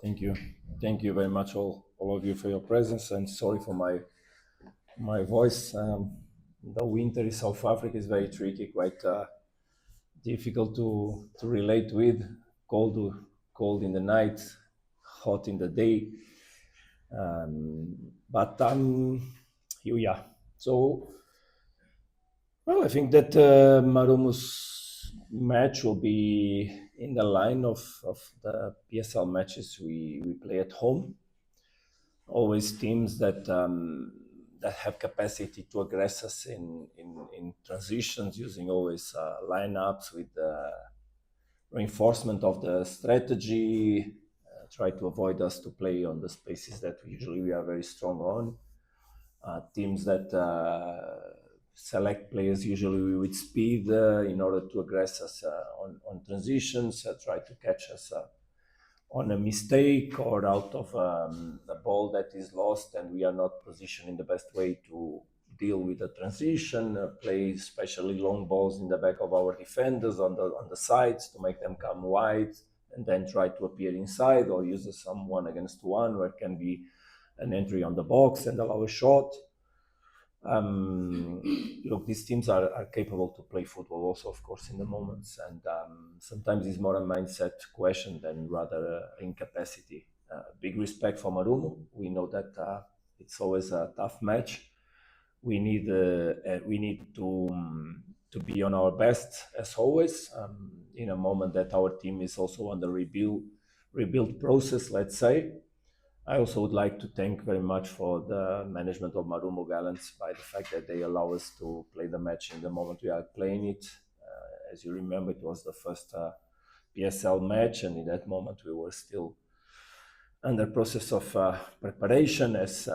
Thank you. Thank you very much, all of you, for your presence. And sorry for my voice. The winter in South Africa is very tricky, quite difficult to relate with. Cold, cold in the night, hot in the day. But here we are. So, well, I think that Marumu's match will be in the line of the PSL matches we play at home. Always teams that have capacity to aggress us in transitions, using always lineups with reinforcement of the strategy, try to avoid us to play on the spaces that we are very strong on. Teams that select players usually with speed in order to aggress us on transitions, try to catch us on a mistake or out of a ball that is lost and we are not positioned in the best way to deal with the transition, play especially long balls in the back of our defenders on the sides to make them come wide and then try to appear inside, or use some 1-against-1 where it can be an entry on the box and allow a shot. Look, these teams are capable to play football also, of course, in the moments, and sometimes it's more a mindset question than rather incapacity. Big respect for Marumo. We know that it's always a tough match. We need to be on our best as always, in a moment that our team is also on the rebuild process, let's say. I also would like to thank very much for the management of Marumo Gallants by the fact that they allow us to play the match in the moment we are playing it. As you remember, it was the first PSL match, and in that moment we were still under process of preparation as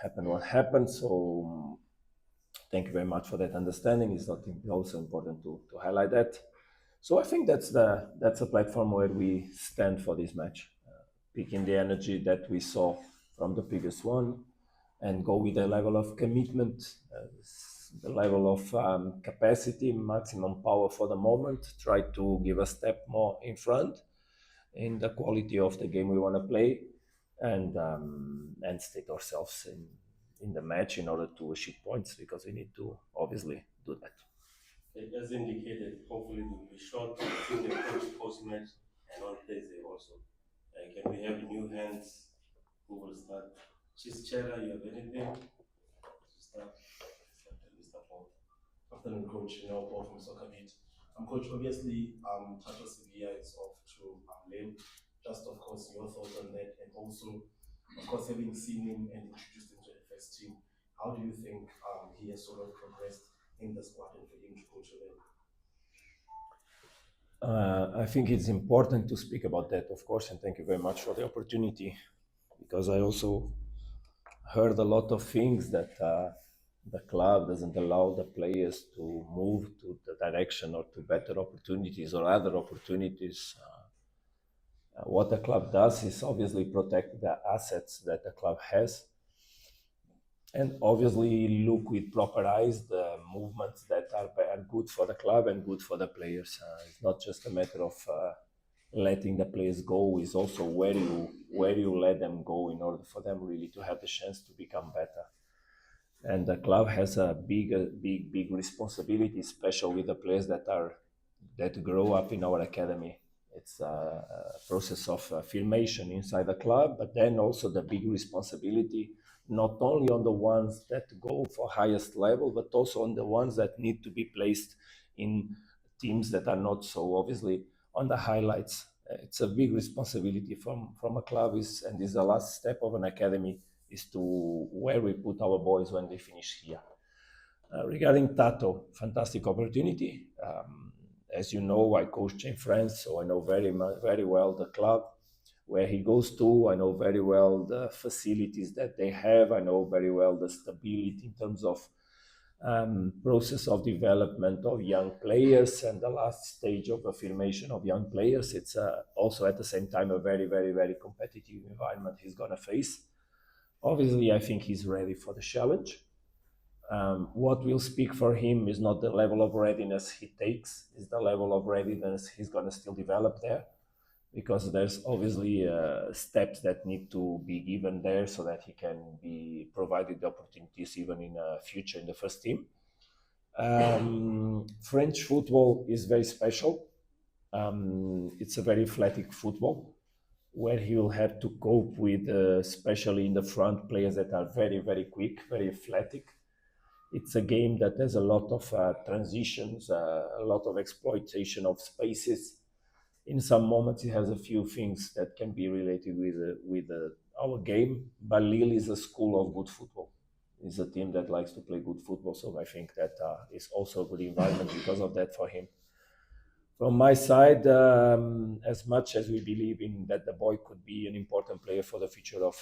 happened what happened. So thank you very much for that understanding. It's also important to highlight that. So I think that's a platform where we stand for this match, picking the energy that we saw from the previous one and go with the level of commitment, the level of capacity, maximum power for the moment, try to give a step more in front in the quality of the game we want to play, and state ourselves in the match in order to achieve points, because we need to obviously do that. As indicated, hopefully it will be short between the coach post-match and on Thursday also. Can we have new hands who will start? Chischera, you have anything to start? Mr. Paul. Afternoon, Coach. Paul from Soccer Beat. Coach, obviously, Thato Sibiya is off to lane. Just, of course, your thoughts on that, and also, of course, having seen him and introduced him to the first team, how do you think he has sort of progressed in the squad and for him to coach them? I think it's important to speak about that, of course, and thank you very much for the opportunity, because I also heard a lot of things that the club doesn't allow the players to move to the direction or to better opportunities or other opportunities. What the club does is obviously protect the assets that the club has, and obviously look with proper eyes the movements that are good for the club and good for the players. It's not just a matter of letting the players go, it's also where you let them go in order for them really to have the chance to become better. And the club has a big responsibility, especially with the players that grow up in our academy. It's a process of formation inside the club, but then also the big responsibility, not only on the ones that go for highest level, but also on the ones that need to be placed in teams that are not so obviously on the highlights. It's a big responsibility from a club, and is the last step of an academy, is to where we put our boys when they finish here. Regarding Thato, fantastic opportunity. As you know, I coach in France, so I know very well the club where he goes to. I know very well the facilities that they have. I know very well the stability in terms of process of development of young players and the last stage of affirmation of young players. It's also at the same time a very competitive environment he's going to face. Obviously, I think he's ready for the challenge. What will speak for him is not the level of readiness he takes, is the level of readiness he's going to still develop there. because there's obviously steps that need to be given there so that he can be provided the opportunities even in future in the first team. French football is very special. It's a very athletic football where he will have to cope with, especially in the front, players that are very, very quick, very athletic. It's a game that has a lot of transitions, a lot of exploitation of spaces. In some moments, it has a few things that can be related with our game. But Lille is a school of good football. It's a team that likes to play good football, so I think that is also a good environment because of that for him. From my side, as much as we believe in that the boy could be an important player for the future of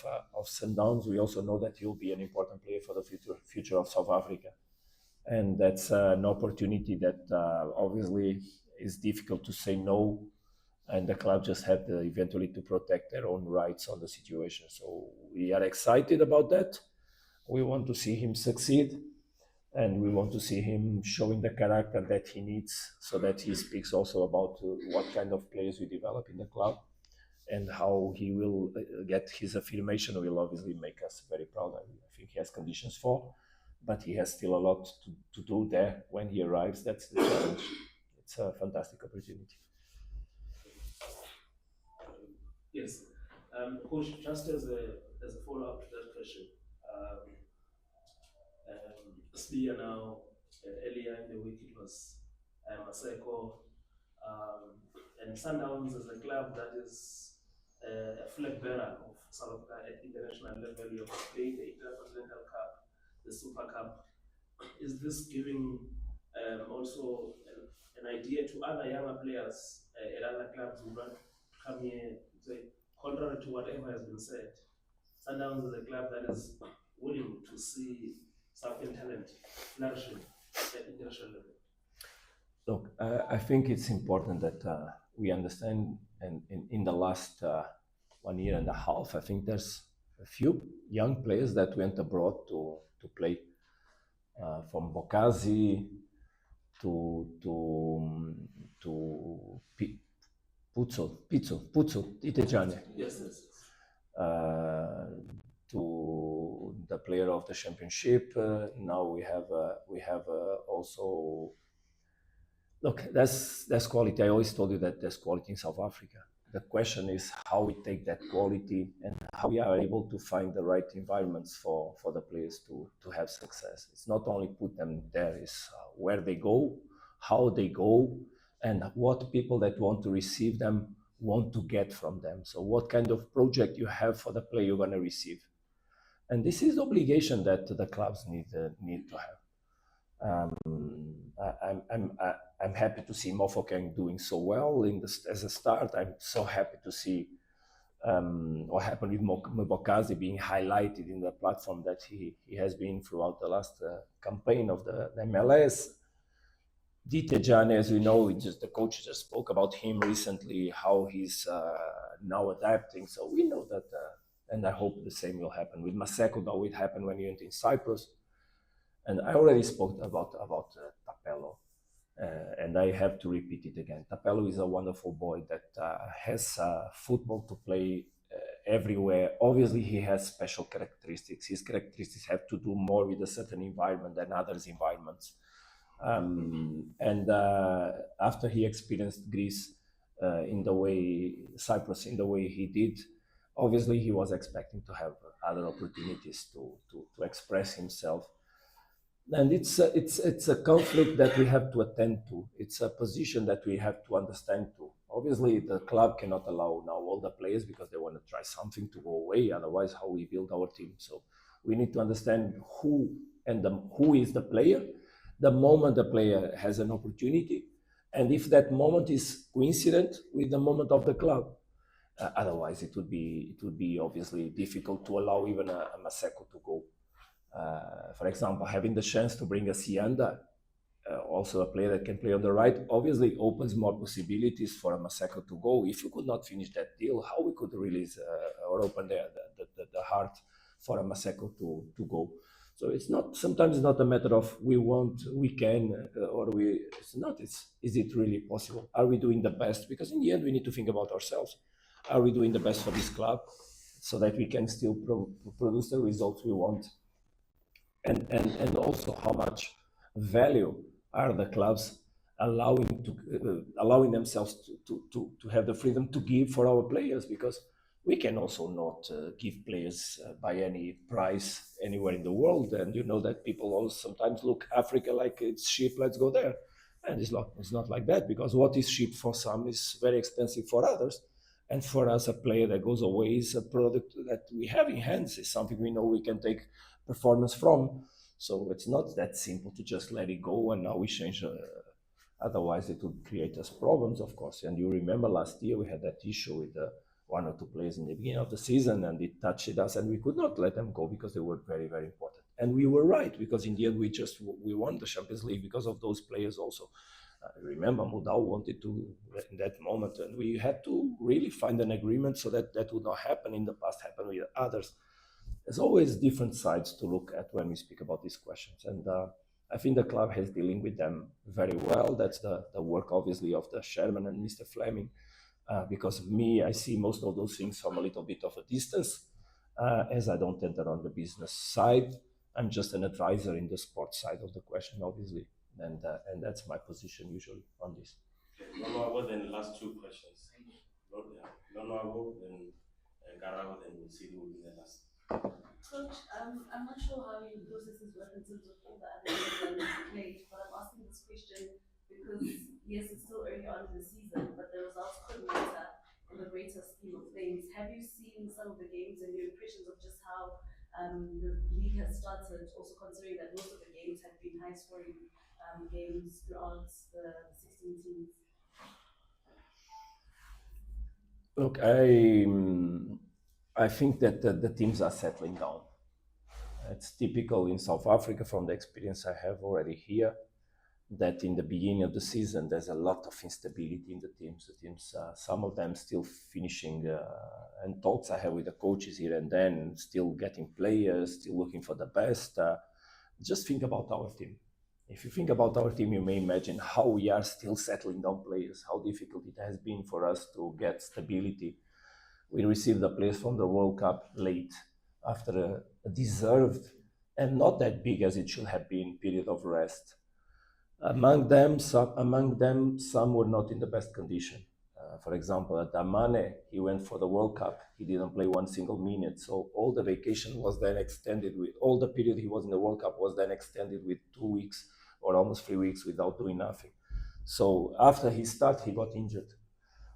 Sundowns, we also know that he'll be an important player for the future of South Africa. And that's an opportunity that obviously is difficult to say no, and the club just had to eventually to protect their own rights on the situation. So we are excited about that. We want to see him succeed, and we want to see him showing the character that he needs so that he speaks also about what kind of players we develop in the club and how he will get his affirmation will obviously make us very proud. I think he has conditions for, but he has still a lot to do there when he arrives. That's the challenge. It's a fantastic opportunity. Yes. Coach, just as a follow-up to that question, Sibiya now, earlier in the week it was Maseko, and Sundowns is a club that is a flag bearer of South Africa at international level. You have played the Intercontinental Cup, the Super Cup. Is this giving also an idea to other younger players at other clubs who want to come here? Say, contrary to whatever has been said, Sundowns is a club that is willing to see South African talent flourishing at international level. Look, I think it's important that we understand, and in the last 1 year and a half, I think there's a few young players that went abroad to play, from Bokazi to Puzzo, Itejane. Yes, yes. To the player of the championship. Now we have also. Look, that's quality. I always told you that there's quality in South Africa. The question is how we take that quality and how we are able to find the right environments for the players to have success. It's not only put them there, it's where they go, how they go, and what people that want to receive them want to get from them. So what kind of project you have for the player you're going to receive. And this is the obligation that the clubs need to have. I'm happy to see Mofokeng doing so well as a start. I'm so happy to see what happened with Mbokazi being highlighted in the platform that he has been throughout the last campaign of the MLS. Ditejane, as we know, the coach just spoke about him recently, how he's now adapting. So we know that, and I hope the same will happen with Maseko. Now it happened when he went in Cyprus. And I already spoke about Tapelo, and I have to repeat it again. Tapelo is a wonderful boy that has football to play everywhere. Obviously, he has special characteristics. His characteristics have to do more with a certain environment than others' environments. After he experienced Greece Cyprus in the way he did, obviously he was expecting to have other opportunities to express himself. And it's a conflict that we have to attend to. It's a position that we have to understand to. Obviously, the club cannot allow now all the players because they want to try something to go away. Otherwise, how we build our team. So we need to understand who is the player. The moment the player has an opportunity, and if that moment is coincident with the moment of the club. Otherwise, it would be obviously difficult to allow even a Maseko to go. For example, having the chance to bring a Sianda, also a player that can play on the right, obviously opens more possibilities for a Maseko to go. If you could not finish that deal, how we could release or open the heart for a Maseko to go. So it's not, sometimes it's not a matter of we want, we can, or we, it's not, it's, is it really possible? Are we doing the best? Because in the end, we need to think about ourselves. Are we doing the best for this club so that we can still produce the results we want? And also how much value are the clubs allowing themselves to have the freedom to give for our players, because we can also not give players by any price anywhere in the world. And you know that people also sometimes look Africa like it's cheap, let's go there. And it's not like that, because what is cheap for some is very expensive for others. And for us, a player that goes away is a product that we have in hands, is something we know we can take performance from. So it's not that simple to just let it go and now we change. Otherwise, it would create us problems, of course. And you remember last year we had that issue with one or two players in the beginning of the season, and it touched us, and we could not let them go because they were very, very important. And we were right, because in the end we won the Champions League because of those players also. Remember, Mudau wanted to in that moment, and we had to really find an agreement so that that would not happen. In the past, happened with others. There's always different sides to look at when we speak about these questions, and I think the club has dealing with them very well. That's the work, obviously, of the chairman and Mr. Fleming. Because of me, I see most of those things from a little bit of a distance, as I don't enter on the business side. I'm just an advisor in the sports side of the question, obviously, and that's my position usually on this. Okay, then the last two questions. Nonoabo, then Garawa, then Sidi will be the last. Coach, I'm not sure how your processes work in terms of all the other games that you played, but I'm asking this question because yes, it's still early on in the season, but the results could matter in the greater scheme of things. Have you seen some of the games and your impressions of just how the league has started, also considering that most of the games have been high scoring games throughout the 16 teams? Look, I think that the teams are settling down. It's typical in South Africa, from the experience I have already here, that in the beginning of the season there's a lot of instability in the teams. The teams, some of them still finishing, and talks I have with the coaches here and then, still getting players, still looking for the best. Just think about our team. If you think about our team, you may imagine how we are still settling down players, how difficult it has been for us to get stability. We received the players from the World Cup late, after a deserved and not that big as it should have been period of rest. Among them, some were not in the best condition. For example, at Amane, he went for the World Cup. He didn't play one single minute. So all the vacation was then extended with, all the period he was in the World Cup was then extended with 2 weeks or almost 3 weeks without doing nothing. So after he started, he got injured.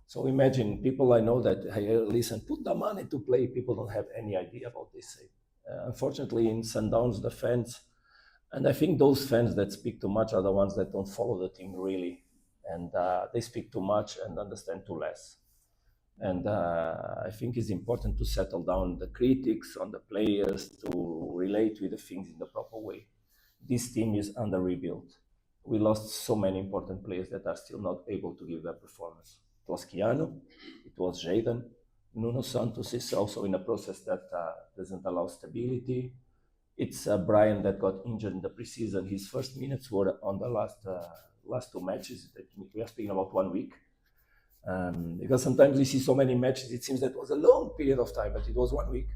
So imagine, people I know that, hey, listen, put the money to play. People don't have any idea about this. Unfortunately, in Sundowns, the fans, and I think those fans that speak too much are the ones that don't follow the team really. And they speak too much and understand too less. And I think it's important to settle down the critics on the players, to relate with the things in the proper way. This team is under rebuild. We lost so many important players that are still not able to give their performance. It was Keanu, it was Jaden. Nuno Santos is also in a process that doesn't allow stability. It's Brian that got injured in the preseason. His first minutes were on the last two matches. We are speaking about 1 week. Because sometimes we see so many matches, it seems that it was a long period of time, but it was 1 week.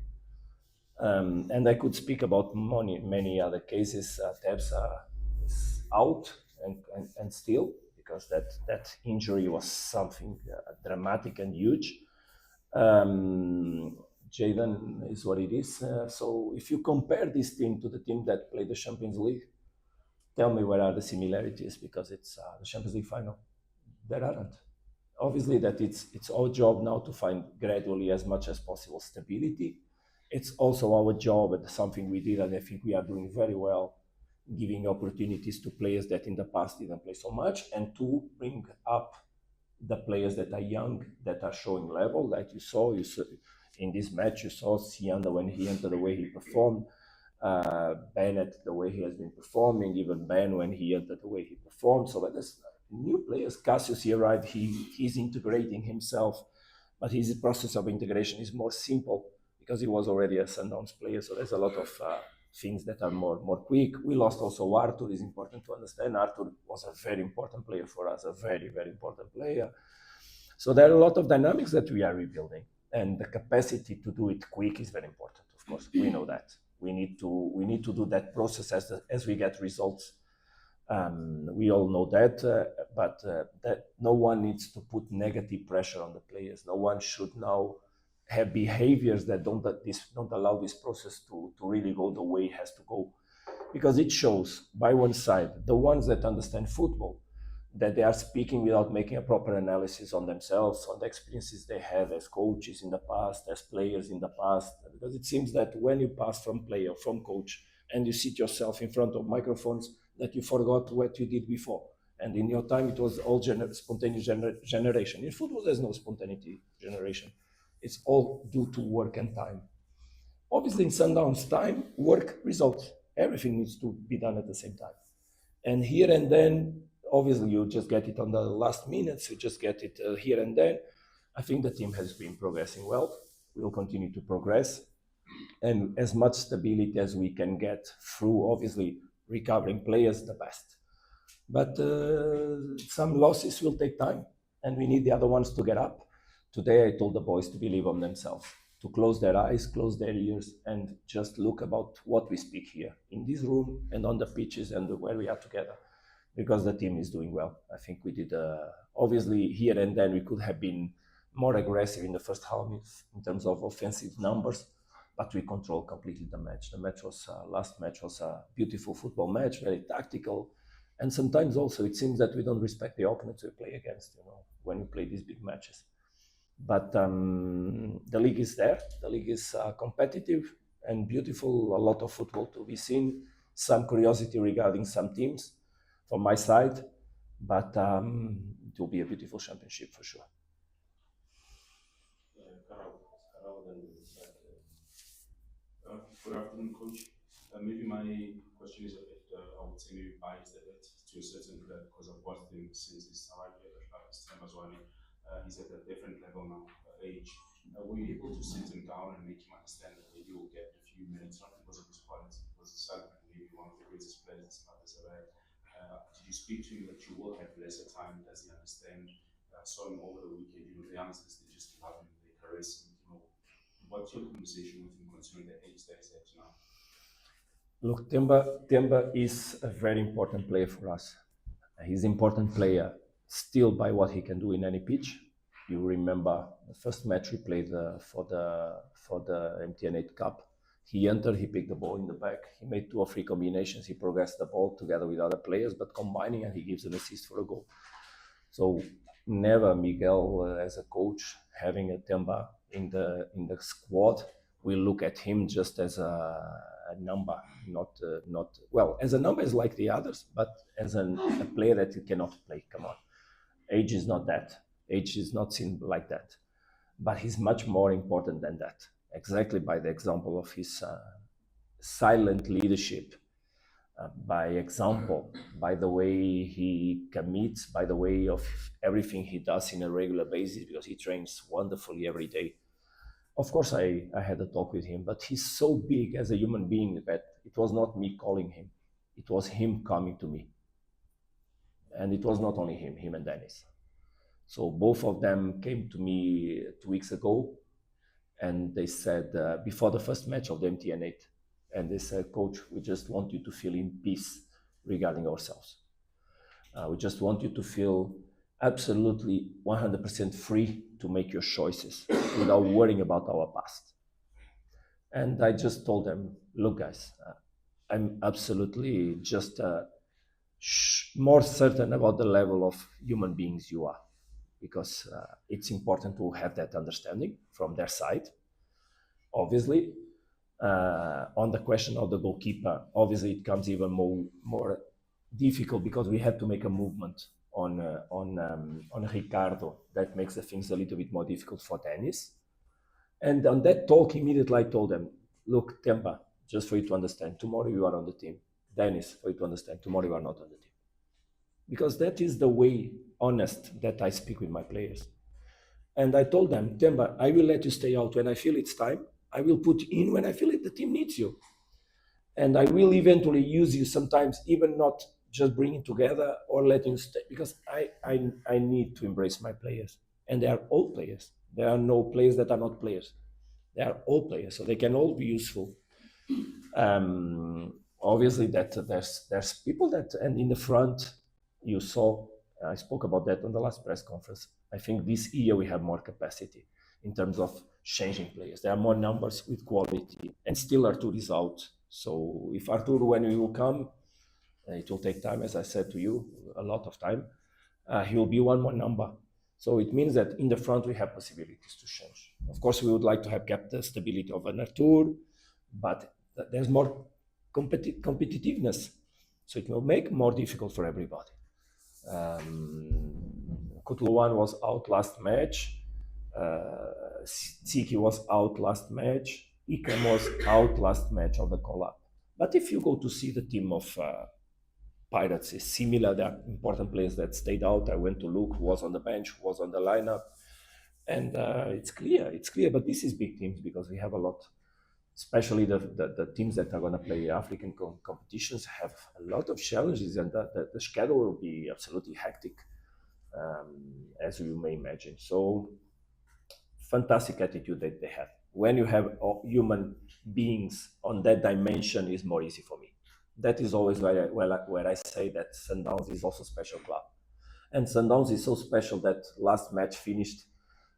And I could speak about many other cases. Themba is out and still, because that injury was something dramatic and huge. Jaden is what it is. So if you compare this team to the team that played the Champions League, tell me where are the similarities, because it's the Champions League final. There aren't. Obviously, that it's our job now to find gradually, as much as possible, stability. It's also our job, and something we did, and I think we are doing very well, giving opportunities to players that in the past didn't play so much, and to bring up the players that are young, that are showing level. Like you saw in this match, you saw Sianda when he entered, the way he performed. Bennett, the way he has been performing, even Ben when he entered, the way he performed. So there's new players. Cassius, he arrived, he's integrating himself, but his process of integration is more simple because he was already a Sundowns player. So there's a lot of things that are more quick. We lost also Arthur. Is important to understand. Arthur was a very important player for us, a very important player. So there are a lot of dynamics that we are rebuilding, and the capacity to do it quick is very important. Of course, we know that we need to do that process as we get results. We all know that, but that no one needs to put negative pressure on the players. No one should now have behaviors that don't allow this process to really go the way it has to go, because it shows by one side the ones that understand football, that they are speaking without making a proper analysis on themselves, on the experiences they had as coaches in the past, as players in the past. Because it seems that when you pass from player, from coach, and you sit yourself in front of microphones, that you forgot what you did before. And in your time, it was all spontaneous generation. In football, there's no spontaneity generation. It's all due to work and time. Obviously, in Sundown's time, work, results. Everything needs to be done at the same time. And here and then, obviously, you just get it on the last minutes, you just get it here and then. I think the team has been progressing well. We will continue to progress. And as much stability as we can get through, obviously, recovering players, the best. But some losses will take time, and we need the other ones to get up. Today, I told the boys to believe on themselves, to close their eyes, close their ears, and just look about what we speak here in this room and on the pitches and where we are together, because the team is doing well. I think we did, obviously, here and then we could have been more aggressive in the first half in terms of offensive numbers, but we controlled completely the match. The match was, last match was a beautiful football match, very tactical. And sometimes also it seems that we don't respect the opponents we play against, when we play these big matches. But the league is there. The league is competitive and beautiful. A lot of football to be seen. Some curiosity regarding some teams from my side, but it will be a beautiful championship for sure. Good afternoon, Coach. Maybe my question is a bit, I would say, maybe biased a bit to a certain player, because I've watched him since he's arrived here at the club, Themba Zwane. He's at a different level now, age. Were you able to sit him down and make him understand that maybe he'll get a few minutes, not because of his quality, because he's maybe one of the greatest players this club has ever had? Did you speak to him that you will have lesser time? Does he understand? Saw him over the weekend. The youngsters, they just love him, they caress him. What's your conversation with him concerning the age that he's at now? Look, Themba is a very important player for us. He's an important player still by what he can do in any pitch. You remember the first match we played for the MTN8 Cup. He entered, he picked the ball in the back, he made 2 or 3 combinations, he progressed the ball together with other players, but combining, and he gives an assist for a goal. So never Miguel, as a coach, having a Themba in the squad, we look at him just as a number, not well, as a number is like the others, but as a player that you cannot play. Come on, age is not that. Age is not seen like that, but he's much more important than that. Exactly by the example of his silent leadership, by example, by the way he commits, by the way of everything he does in a regular basis, because he trains wonderfully every day. Of course, I had a talk with him, but he's so big as a human being that it was not me calling him. It was him coming to me. And it was not only him and Dennis. So both of them came to me 2 weeks ago, and they said, before the first match of the MTN8, and they said, Coach, we just want you to feel in peace regarding ourselves. We just want you to feel absolutely 100% free to make your choices without worrying about our past. And I just told them, look, guys, I'm absolutely just more certain about the level of human beings you are, because it's important to have that understanding from their side. Obviously, on the question of the goalkeeper, obviously it comes even more difficult because we had to make a movement on Ricardo that makes the things a little bit more difficult for Dennis. And on that talk, immediately I told them, look, Themba, just for you to understand, tomorrow you are on the team. Dennis, for you to understand, tomorrow you are not on the team. Because that is the way honest that I speak with my players. And I told them, Themba, I will let you stay out when I feel it's time. I will put in when I feel it, the team needs you. and I will eventually use you sometimes, even not just bringing together or letting you stay, because I need to embrace my players, and they are all players. There are no players that are not players. They are all players, so they can all be useful. Obviously, that there's people that, and in the front, you saw. I spoke about that on the last press conference. I think this year we have more capacity in terms of changing players. There are more numbers with quality, and still Artur is out. So if Artur, when he will come, it will take time, as I said to you, a lot of time. He will be one more number. So it means that in the front we have possibilities to change. Of course, we would like to have kept the stability of an Artur, but there's more competitiveness. So it will make more difficult for everybody. Kutluwan was out last match. Tsiki was out last match. Ikram was out last match of the call-up. But if you go to see the team of Pirates, it's similar. There are important players that stayed out. I went to look who was on the bench, who was on the lineup. And it's clear. But this is big teams because we have a lot, especially the teams that are going to play African competitions have a lot of challenges, and the schedule will be absolutely hectic, as you may imagine. So, fantastic attitude that they have. When you have human beings on that dimension, is more easy for me. That is always where I say that Sundowns is also a special club. And Sundowns is so special that last match finished,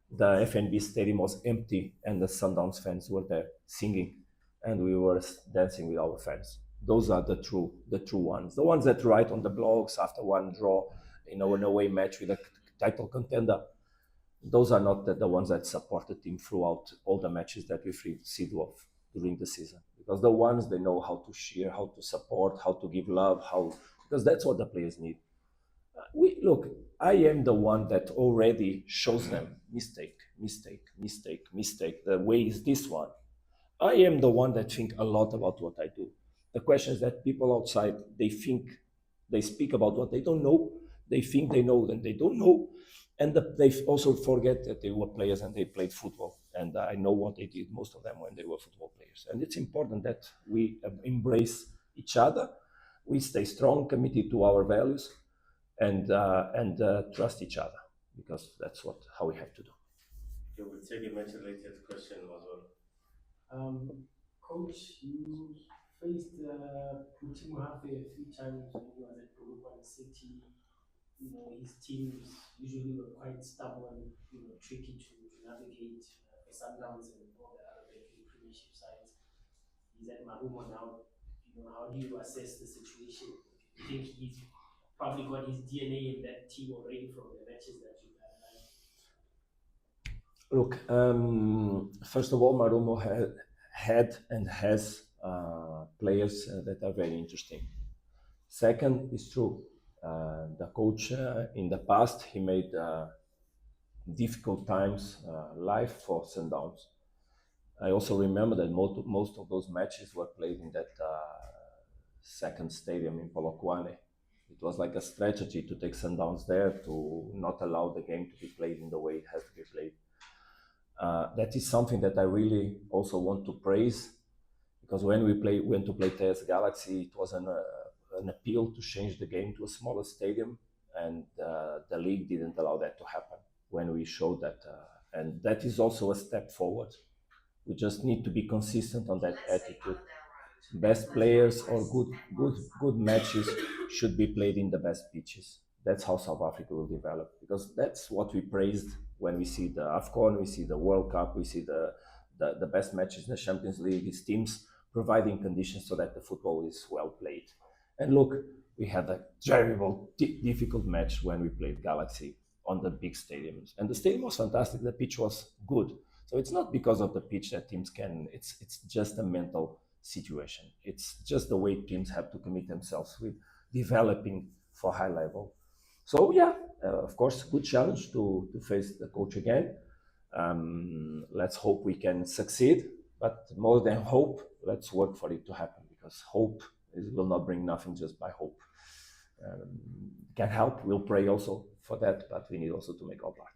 the FNB stadium was empty and the Sundowns fans were there singing, and we were dancing with our fans. Those are the true ones. The ones that write on the blogs after one draw in an away match with a title contender. Those are not the ones that support the team throughout all the matches that we see during the season. Because the ones, they know how to cheer, how to support, how to give love, because that's what the players need. Look, I am the one that already shows them mistake. The way is this one. I am the one that think a lot about what I do. The question is that people outside, they think, they speak about what they don't know. They think they know, then they don't know. And they also forget that they were players and they played football. And I know what they did, most of them, when they were football players. And it's important that we embrace each other. We stay strong, committed to our values, and trust each other, because that's how we have to do. Okay, we'll take a match-related question as well. Coach, you faced Putin Muhafe a few times when he was at Bulgaria City. His teams usually were quite stubborn, tricky to navigate for Sundowns and all the other Betway Premiership sides. He's at Marumo now. How do you assess the situation? Do you think he's probably got his DNA in that team already from the matches that you've analyzed? Look, first of all, Marumo had and has players that are very interesting. Second, is true. The coach in the past, he made difficult times life for Sundowns. I also remember that most of those matches were played in that second stadium in Polokwane. It was like a strategy to take Sundowns there, to not allow the game to be played in the way it has to be played. That is something that I really also want to praise, because when we went to play TS Galaxy, it was an appeal to change the game to a smaller stadium, and the league didn't allow that to happen when we showed that. And that is also a step forward. We just need to be consistent on that attitude. Best players or good matches should be played in the best pitches. That's how South Africa will develop, because that's what we praised when we see the AFCON, we see the World Cup, we see the best matches in the Champions League. It's teams providing conditions so that the football is well played. And look, we had a terrible, difficult match when we played Galaxy on the big stadiums. And the stadium was fantastic, the pitch was good. So it's not because of the pitch that teams it's just a mental situation. It's just the way teams have to commit themselves with developing for high level. So yeah, of course, good challenge to face the coach again. Let's hope we can succeed, but more than hope, let's work for it to happen, because hope will not bring nothing just by hope. Can help, we'll pray also for that, but we need also to make our part.